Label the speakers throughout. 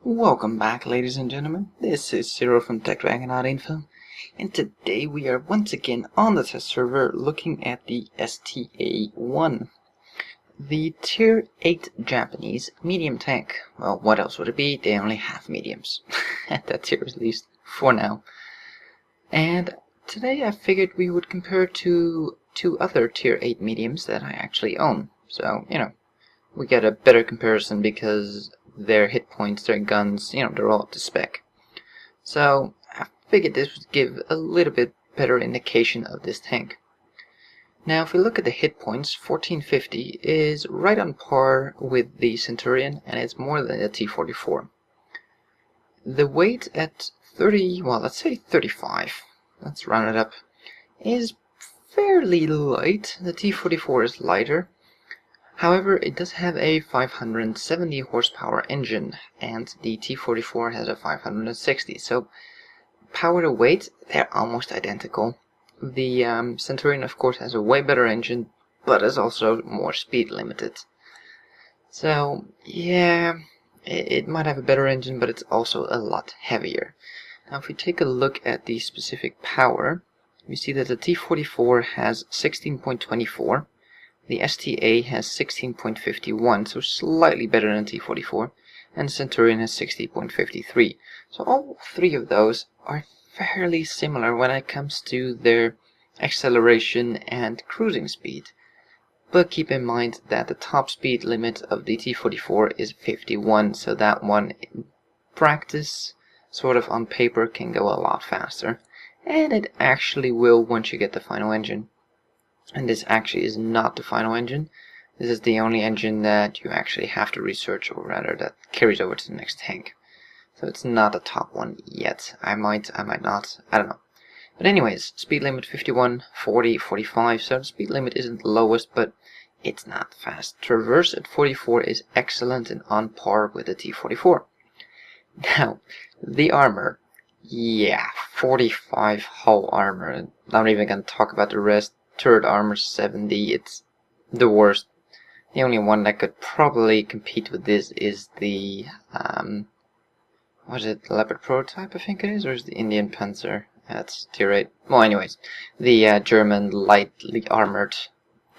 Speaker 1: Welcome back, ladies and gentlemen. This is Zero from TechDragon.info, and today we are once again on the test server looking at the STA-1, the Tier 8 Japanese medium tank. Well, what else would it be? They only have mediums, at that tier at least, for now. And today I figured we would compare to two other Tier 8 mediums that I actually own. So, we get a better comparison because their hit points, their guns, they're all up to spec. So I figured this would give a little bit better indication of this tank. Now if we look at the hit points, 1450 is right on par with the Centurion, and it's more than the T-44. The weight at 30, well, let's say 35, let's round it up, is fairly light. The T-44 is lighter. However, it does have a 570 horsepower engine, and the T-44 has a 560, so power to weight, they're almost identical. The Centurion, of course, has a way better engine, but is also more speed limited. So, yeah, it might have a better engine, but it's also a lot heavier. Now, if we take a look at the specific power, we see that the T-44 has 16.24. The STA has 16.51, so slightly better than T-44, and Centurion has 60.53. So all three of those are fairly similar when it comes to their acceleration and cruising speed. But keep in mind that the top speed limit of the T-44 is 51, so that one in practice, sort of on paper, can go a lot faster. And it actually will once you get the final engine. And this actually is not the final engine. This is the only engine that you actually have to research, or rather that carries over to the next tank. So it's not the top one yet. I might not, I don't know. But anyways, speed limit 51, 40, 45, so the speed limit isn't the lowest, but it's not fast. Traverse at 44 is excellent and on par with the T-44. Now, the armor. Yeah, 45 hull armor. I'm not even going to talk about the rest. Turret armor 70, it's the worst. The only one that could probably compete with this is the what is it, the Leopard prototype, I think it is, or is the Indian Panzer? That's tier 8. Well, anyways, the German lightly armored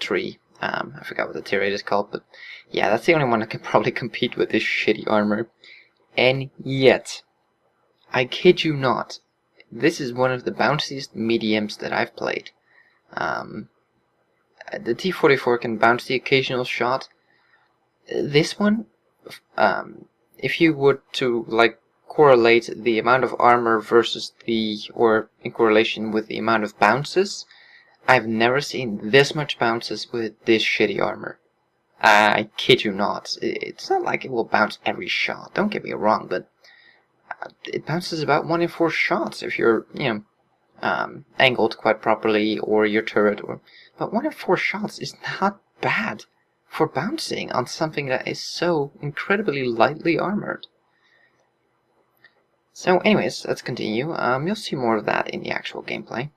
Speaker 1: tree. I forgot what the tier 8 is called, but yeah, that's the only one that can probably compete with this shitty armor. And yet, I kid you not, this is one of the bounciest mediums that I've played. The T-44 can bounce the occasional shot. This one, if you were to correlate the amount of armor versus or in correlation with the amount of bounces, I've never seen this much bounces with this shitty armor. I kid you not. It's not like it will bounce every shot, don't get me wrong, but it bounces about 1 in 4 shots if you're, angled quite properly, or your turret, but 1 in 4 shots is not bad for bouncing on something that is so incredibly lightly armored. So anyways, let's continue. You'll see more of that in the actual gameplay.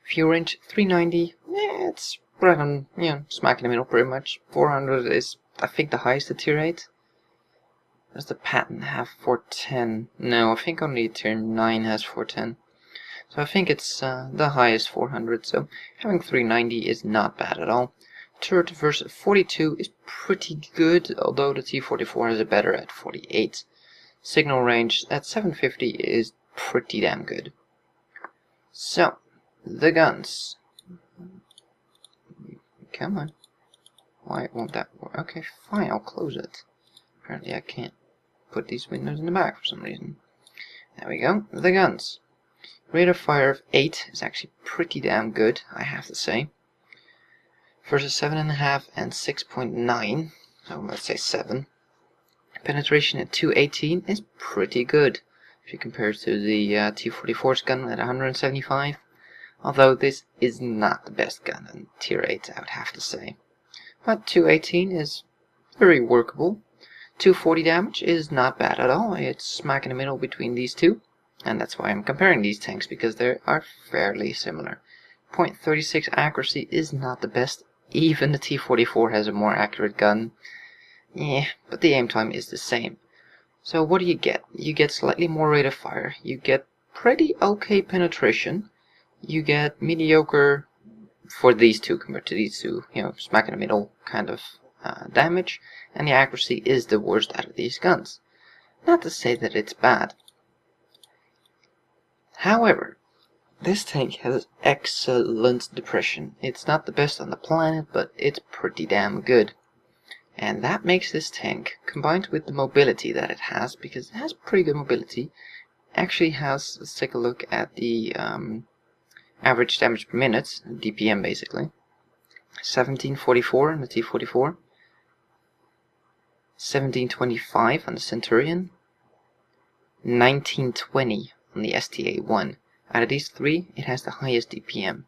Speaker 1: Fuel range 390, yeah, it's right on, smack in the middle pretty much. 400 is, I think, the highest at tier 8. Does the patent have 410? No, I think only tier 9 has 410. So I think it's the highest 400, so having 390 is not bad at all. Turret versus 42 is pretty good, although the T-44 has a better at 48. Signal range at 750 is pretty damn good. So, the guns. Come on. Why won't that work? Okay, fine, I'll close it. Apparently I can't put these windows in the back for some reason. There we go, the guns. Rate of fire of 8 is actually pretty damn good, I have to say. Versus 7.5 and 6.9, so let's say 7. Penetration at 218 is pretty good if you compare it to the T-44's gun at 175. Although this is not the best gun in tier 8, I would have to say. But 218 is very workable. 240 damage is not bad at all. It's smack in the middle between these two. And that's why I'm comparing these tanks, because they are fairly similar. .36 accuracy is not the best. Even the T-44 has a more accurate gun. Yeah, but the aim time is the same. So what do you get? You get slightly more rate of fire, you get pretty okay penetration, you get mediocre for these two compared to these two, you know, smack in the middle kind of damage, and the accuracy is the worst out of these guns. Not to say that it's bad. However, this tank has excellent depression. It's not the best on the planet, but it's pretty damn good. And that makes this tank, combined with the mobility that it has, because it has pretty good mobility, actually has, let's take a look at the average damage per minute, DPM basically. 1744 on the T44, 1725 on the Centurion, 1920 on the STA-1. Out of these three, it has the highest DPM.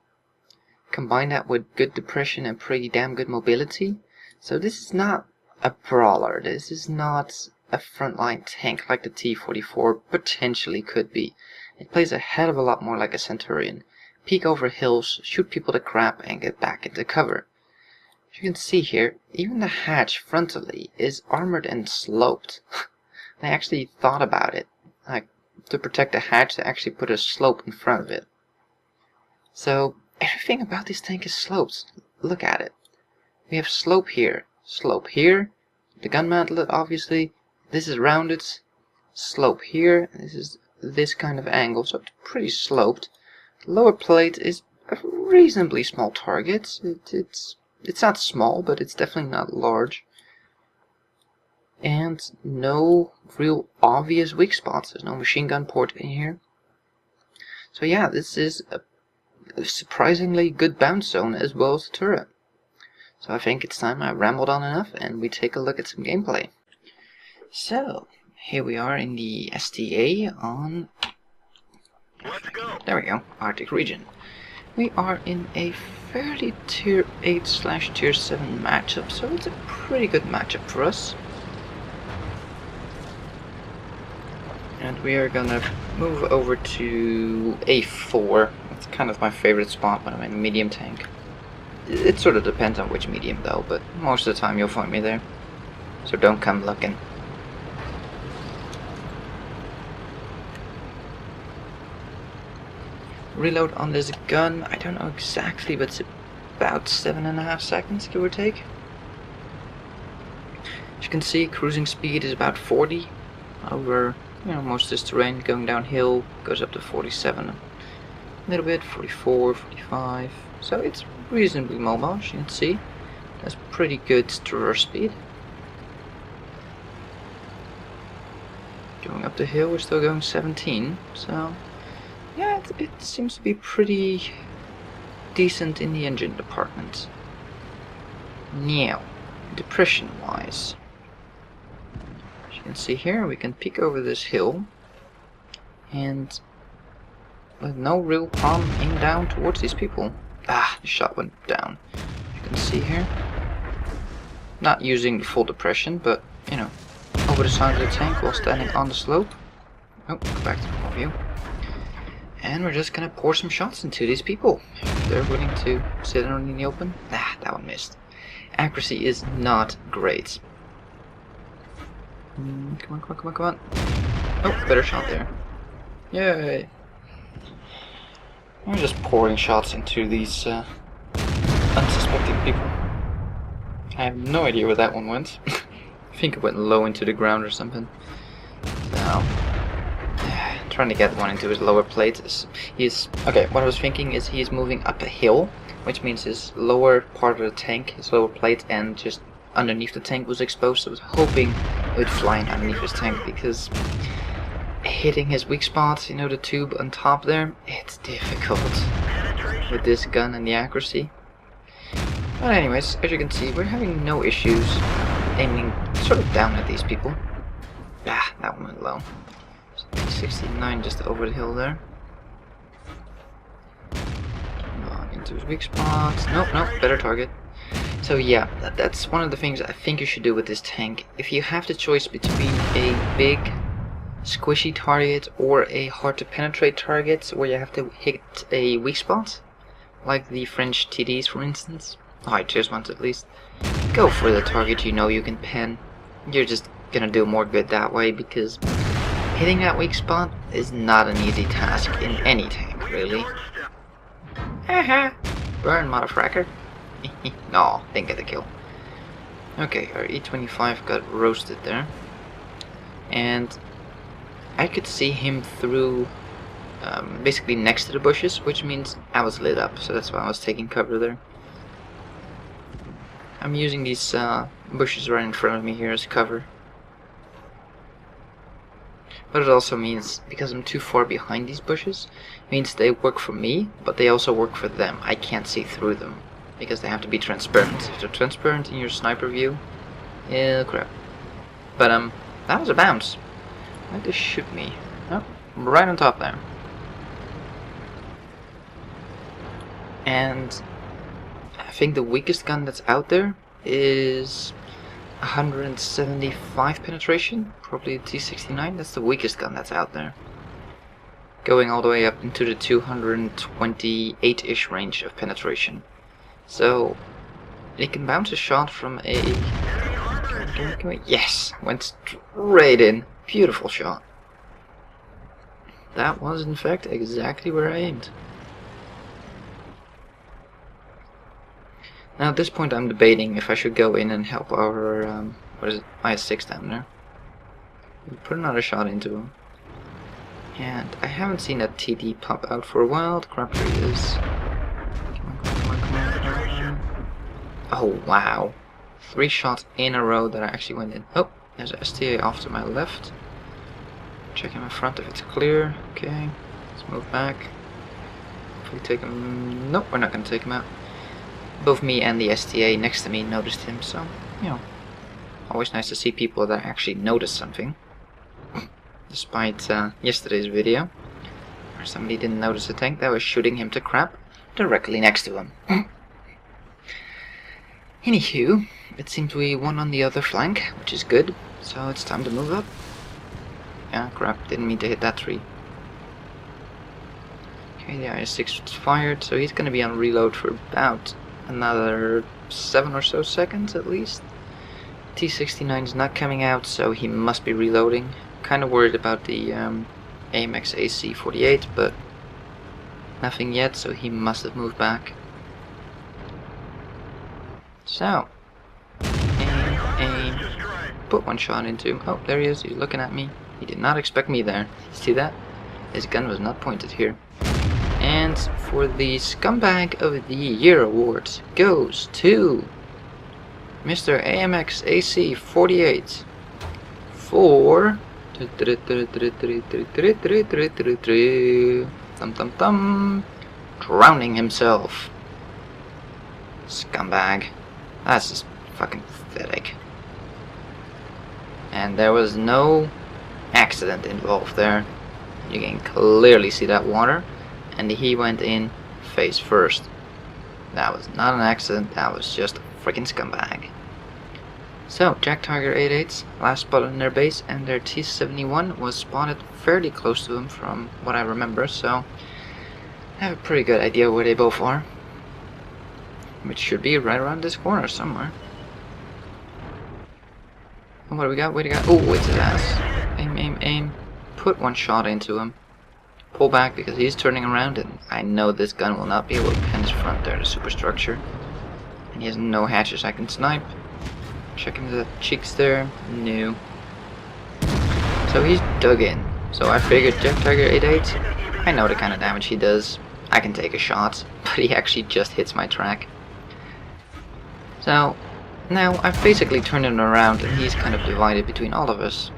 Speaker 1: Combine that with good depression and pretty damn good mobility. So this is not a brawler. This is not a frontline tank like the T44 potentially could be. It plays a hell of a lot more like a Centurion. Peek over hills, shoot people to crap, and get back into cover. As you can see here, even the hatch frontally is armored and sloped. They actually thought about it. Like, to protect the hatch, they actually put a slope in front of it. So everything about this tank is sloped. Look at it. We have slope here, the gun mantlet obviously, this is rounded, slope here, this is this kind of angle, so it's pretty sloped. The lower plate is a reasonably small target. It's not small, but it's definitely not large. And no real obvious weak spots. There's no machine gun port in here. So yeah, this is a surprisingly good bounce zone as well as the turret. So I think it's time I rambled on enough and we take a look at some gameplay. So, here we are in the STA on...
Speaker 2: Let's go.
Speaker 1: There we go, Arctic region. We are in a fairly tier 8/tier 7 matchup, so it's a pretty good matchup for us. And we are gonna move over to A4. It's kind of my favorite spot when I'm in a medium tank. It sort of depends on which medium though, but most of the time you'll find me there. So don't come looking. Reload on this gun, I don't know exactly, but it's about 7.5 seconds, give or take. As you can see, cruising speed is about 40 over, you know, most of this terrain. Going downhill goes up to 47 a little bit, 44, 45. So it's reasonably mobile, as you can see. That's pretty good traverse speed. Going up the hill, we're still going 17, so yeah, it seems to be pretty decent in the engine department. Now, depression wise, as you can see here, we can peek over this hill and with no real problem aim down towards these people. Ah, the shot went down. You can see here. Not using the full depression, but, you know, over the side of the tank while standing on the slope. Oh, go back to the view. And we're just gonna pour some shots into these people. If they're willing to sit in the open. Ah, that one missed. Accuracy is not great. Come on, come on, come on, come on. Oh, better shot there. Yay. I'm just pouring shots into these unsuspecting people. I have no idea where that one went. I think it went low into the ground or something. Now, trying to get one into his lower plate. Okay, what I was thinking is he's moving up a hill, which means his lower part of the tank, his lower plate, and just underneath the tank was exposed. So I was hoping it would fly in underneath his tank, because hitting his weak spots, you know, the tube on top there, it's difficult with this gun and the accuracy. But anyways, as you can see, we're having no issues aiming sort of down at these people. Ah, that one went low. 69 just over the hill there. Come on, into his weak spots. Nope, nope, better target. So yeah, that's one of the things I think you should do with this tank. If you have the choice between a big squishy target or a hard to penetrate target where you have to hit a weak spot, like the French TDs for instance, high tier ones at least, go for the target you know you can pen. You're just gonna do more good that way, because hitting that weak spot is not an easy task in any tank, really. Haha! Burn, motherfucker! No, didn't get the kill. Okay, our E25 got roasted there. And I could see him through basically next to the bushes, which means I was lit up, so that's why I was taking cover there. I'm using these bushes right in front of me here as cover. But it also means, because I'm too far behind these bushes, means they work for me, but they also work for them. I can't see through them, because they have to be transparent. If they're transparent in your sniper view, crap. But that was a bounce. Why did they shoot me? Oh, right on top there. And I think the weakest gun that's out there is 175 penetration, probably the T69. That's the weakest gun that's out there, going all the way up into the 228-ish range of penetration. So it can bounce a shot from a... Yes, went straight in. Beautiful shot. That was in fact exactly where I aimed. Now at this point I'm debating if I should go in and help our, what is it, ASUSTeK down there. Put another shot into him. And I haven't seen that TD pop out for a while. The crap, here he is. Come on. Oh wow. 3 shots in a row that I actually went in. Oh, there's a STA off to my left. Checking my front if it's clear. Okay, let's move back. If we take him... Nope, we're not going to take him out. Both me and the STA next to me noticed him, so, you know, always nice to see people that actually notice something. Despite yesterday's video, where somebody didn't notice a tank that was shooting him to crap directly next to him. Anywho, it seems we won on the other flank, which is good, so it's time to move up. Yeah, crap, didn't mean to hit that tree. Okay, the ASUSTeK was fired, so he's gonna be on reload for about another 7 or so seconds at least. T69 is not coming out, so he must be reloading. Kind of worried about the AMX AC48, but nothing yet, so he must have moved back. So, aim, put one shot into him. Oh, there he is, he's looking at me. He did not expect me there. See that? His gun was not pointed here. And for the Scumbag of the Year award goes to Mr. AMX AC48 for drowning himself. Scumbag. That's just fucking pathetic. And there was no accident involved there. You can clearly see that water, and he went in face first. That was not an accident, that was just a freaking scumbag. So, Jack Tiger 88s last spotted in their base, and their T71 was spotted fairly close to them from what I remember, so I have a pretty good idea where they both are. Which should be right around this corner somewhere. And what do we got? What do we got? Oh, it's his ass. Aim, aim, aim. Put one shot into him. Pull back because he's turning around, and I know this gun will not be able to pen his front there, the superstructure. And he has no hatches I can snipe. Checking the cheeks there. No. So he's dug in. So I figured Jack Tiger 88, I know the kind of damage he does. I can take a shot, but he actually just hits my track. So now I've basically turned him around, and he's kind of divided between all of us.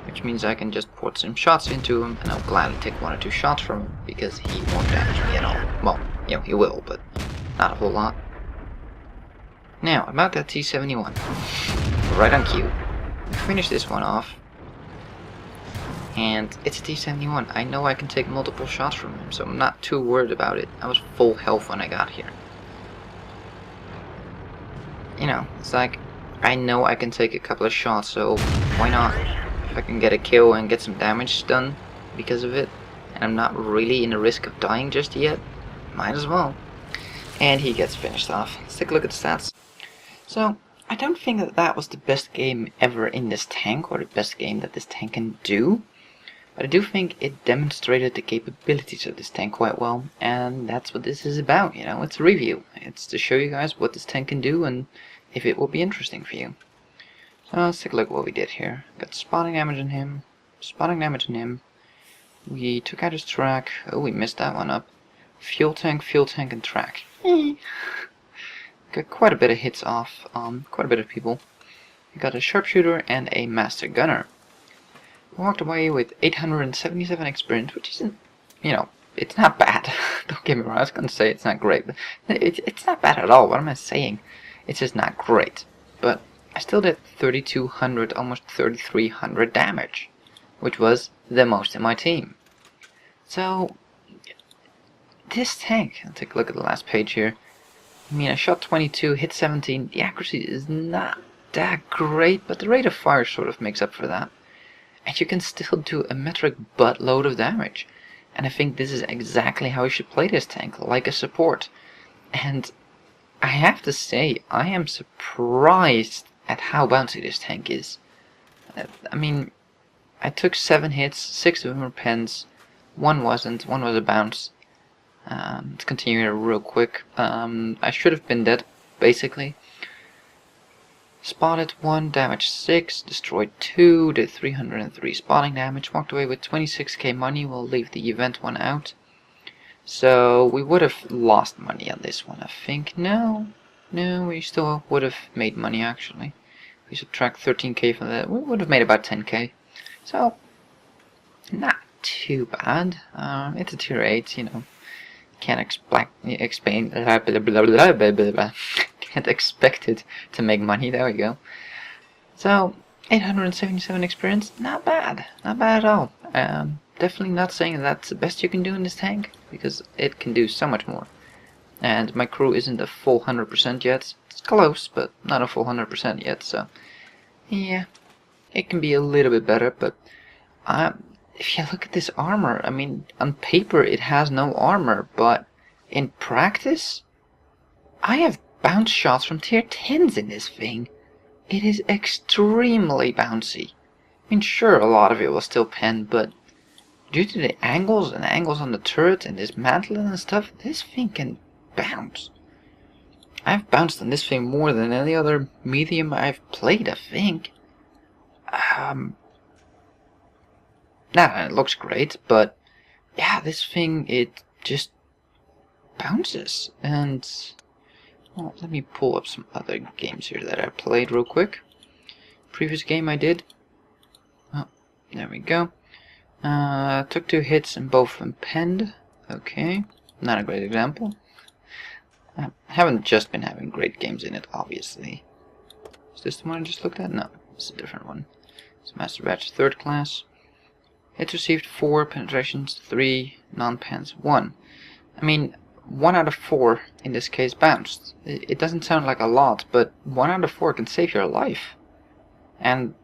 Speaker 1: Which means I can just put some shots into him, and I'll gladly take 1 or 2 shots from him, because he won't damage me at all. Well, you know, he will, but not a whole lot. Now, about that T71. Right on cue. Finish this one off. And it's a T71. I know I can take multiple shots from him, so I'm not too worried about it. I was full health when I got here. You know, it's like, I know I can take a couple of shots, so why not? If I can get a kill and get some damage done because of it, and I'm not really in the risk of dying just yet, might as well. And he gets finished off. Let's take a look at the stats. So, I don't think that that was the best game ever in this tank, or the best game that this tank can do. But I do think it demonstrated the capabilities of this tank quite well, and that's what this is about, you know, it's a review. It's to show you guys what this tank can do and if it will be interesting for you. So let's take a look at what we did here. Got spotting damage on him, spotting damage on him. We took out his track. Oh, we missed that one up. Fuel tank, and track. Got quite a bit of hits off quite a bit of people. We got a sharpshooter and a master gunner. Walked away with 877 experience, which isn't, you know, it's not bad. Don't get me wrong, I was going to say it's not great, but it's not bad at all. What am I saying? It's just not great. But I still did 3,200, almost 3,300 damage, which was the most in my team. So, this tank, I'll take a look at the last page here. I mean, I shot 22, hit 17. The accuracy is not that great, but the rate of fire sort of makes up for that. And you can still do a metric buttload of damage. And I think this is exactly how you should play this tank, like a support. And I have to say, I am surprised at how bouncy this tank is. I mean, I took 7 hits, 6 of them were pens, 1 wasn't, 1 was a bounce. Let's continue here real quick. I should have been dead, basically. Spotted 1, damaged 6, destroyed 2, did 303 spotting damage, walked away with 26k money. We'll leave the event one out. So we would have lost money on this one, I think. No, we still would have made money actually. If we subtract 13k from that, we would have made about 10k. So, not too bad. It's a tier 8, you know. Can't expect it to make money. There we go. So 877 experience, not bad at all. Definitely not saying that's the best you can do in this tank, because it can do so much more. And my crew isn't a full 100% yet. It's close, but not a full 100% yet. So yeah, it can be a little bit better. But if you look at this armor, I mean, on paper it has no armor, but in practice, I have bounce shots from tier 10s in this thing. It is extremely bouncy. I mean, sure, a lot of it was still pen, but due to the angles on the turret and dismantling and stuff, this thing can bounce. I've bounced on this thing more than any other medium I've played, I think. Nah, it looks great, but yeah, this thing, it just bounces. And well, let me pull up some other games here that I played real quick. Previous game I did. Oh, there we go. Took 2 hits and both of them penned. Okay, not a great example. I haven't just been having great games in it, obviously. Is this the one I just looked at? No, it's a different one. It's Master Batch 3rd class. Hits received 4, penetrations 3, non-pens 1. I mean, 1 out of 4 in this case bounced. It doesn't sound like a lot, but 1 out of 4 can save your life. And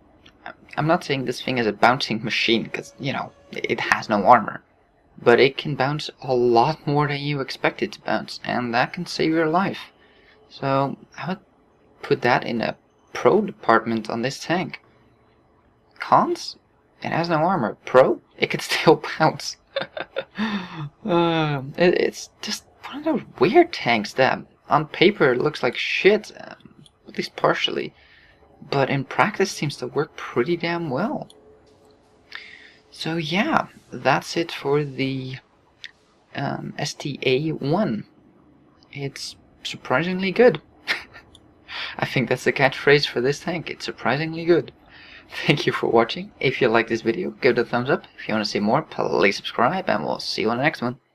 Speaker 1: I'm not saying this thing is a bouncing machine, because, you know, it has no armor. But it can bounce a lot more than you expect it to bounce, and that can save your life. So I would put that in a pro department on this tank. Cons? It has no armor. Pro? It can still bounce. It's just one of those weird tanks that on paper looks like shit, at least partially, but in practice seems to work pretty damn well. So yeah, that's it for the STA-1. It's surprisingly good. I think that's the catchphrase for this tank. It's surprisingly good. Thank you for watching. If you like this video, give it a thumbs up. If you want to see more, please subscribe, and we'll see you on the next one.